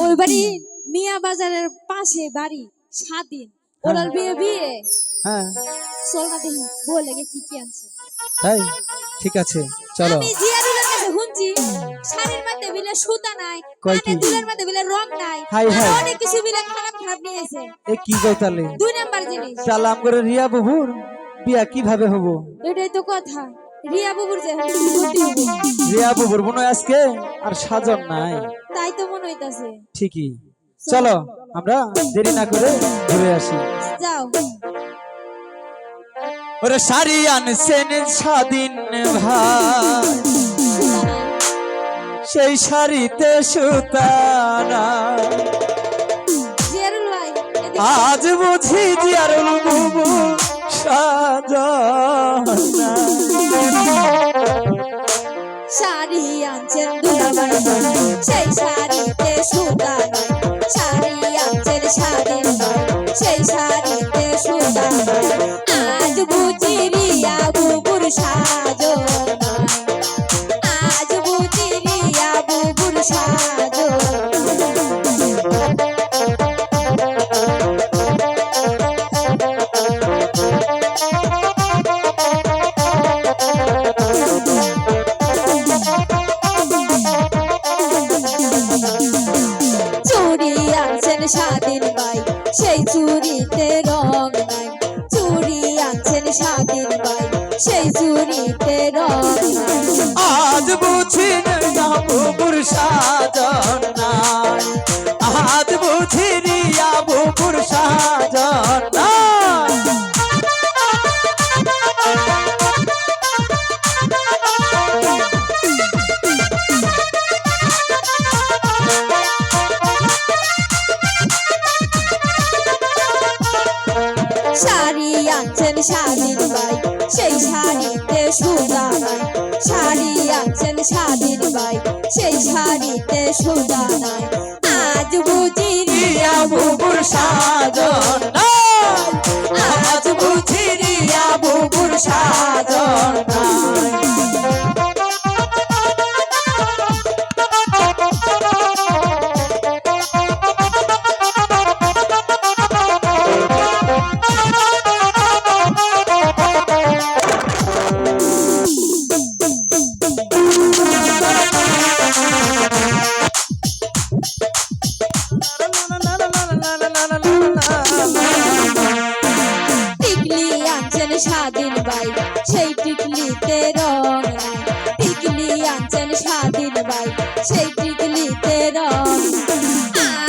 ওই বাড়ি মিয়া বাজারের পাশে বাড়ি স্বাধীন ওরাল বিয়ে বিয়ে হ্যাঁ চল না দেখি বউ লেগে কি কি আনছে তাই ঠিক আছে চলো। আমি জিয়ারুলের কাছে শুনছি শাড়ির মধ্যে বিলে সুতা নাই, কয় কি? কানে দুলের মধ্যে বিলে রং নাই, হাই আর হাই। অনেক কিছু বিলে খারাপ খারাপ নিয়েছে। এ কি কইতালে? 2 নাম্বার জিনিস। চালাম করে রিয়া বাবুর বিয়া কিভাবে হবো? এটাই তো কথা। রিয়া বাবুর যে গতি হবো। রিয়া বাবুর মনে হয় আজকে আর সাজন নাই। তাই তো মনে হইতাছে। ঠিকই, চলো আমরা দেরি না করে ঘুরে আসি। যাও। ওরে শাড়ি আনছেন স্বাধীন ভাই, সেই শাড়িতে সুতা নাই। জিয়ারুল ভাই এদিকে আজ বুঝি জিয়ারুল বাবু সাজন শাড়ি আনছেন দুলাভাই, সেই শাড়িতে সুতা নাই। শাড়ি আনছেন স্বাধীন ভাই, সেই শাড়িতে সুতা নাই। আজ বুঝি রিয়া বুবুর সাজো নাই। আজ বুঝি রিয়া বুবুর সাজো চুড়ি আনছেন স্বাধীন ভাই, সেই চুড়িতে রং নাই। চুড়ি আনছেন স্বাধীন ভাই, সেই চুড়িতে রং নাই। আজ বুঝি না বুবুর সাজন নাই। আজ বুঝি রিয়া বুবুর সাজন নাই। শাড়ি আনছেন স্বাধীন ভাই, সেই শাড়িতে সুতা নাই। শাড়ি আনছেন স্বাধীন ভাই, সেই শাড়িতে সুতা নাই। আজ বুঝি রিয়া বুবুর সাজন নাই। আজ বুঝি রিয়া বুবুর সাজন নাই। টিকলি আনছেন স্বাধীন ভাই, সেই টিকলিতে রং নাই। টিকলি আনছেন স্বাধীন ভাই, সেই টিকলিতে রং।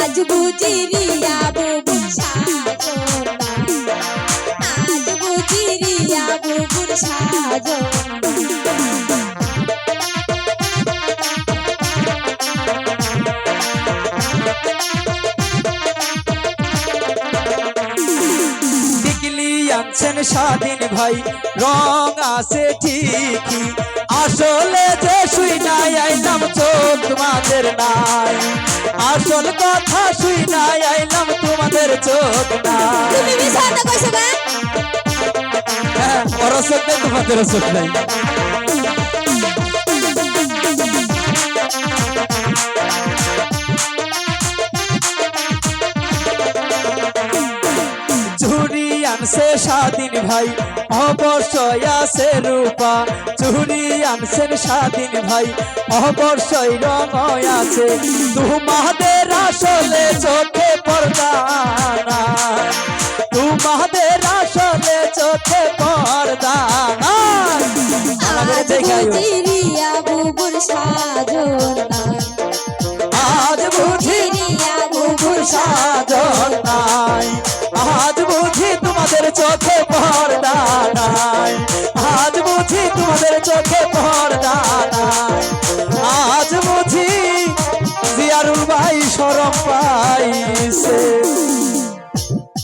আজ বুঝি রিয়া বুবুর সাজো নাই। আজ বুঝি রিয়া বুবুর সাজো টিকলি আনছেন স্বাধীন ভাই, রং আছে ঠিকই। আসলে যে শুই নাই আইলাম চোখ তোমাদের নাই। আসল কথা শুই নাই আইলাম তোমাদের চোখ নাই। তুমি মিছাটা কইছো না? হ্যাঁ, ওর চোখ নেই তোমাদের চোখ নাই। চুরি আনছে স্বাধীন ভাই, অবশ্যই আছে রূপা। চুরি আনছেন স্বাধীন ভাই, অবশ্যই রং আছে। তোমাদের আসলে চোখে পর্দা নাই। তোমাদের আসলে চোখে পর্দা নাই। আজ বুঝি রিয়া বুবুর সাজো নাই। আজ বুঝি রিয়া বুবুর সাজন নাই। আজ বুঝি তোমাদের চোখে পর্দা নাই। আজ বুঝি তোমাদের চোখে পর্দা নাই। আজ বুঝি জিয়ারুল ভাই শরম পাইছে।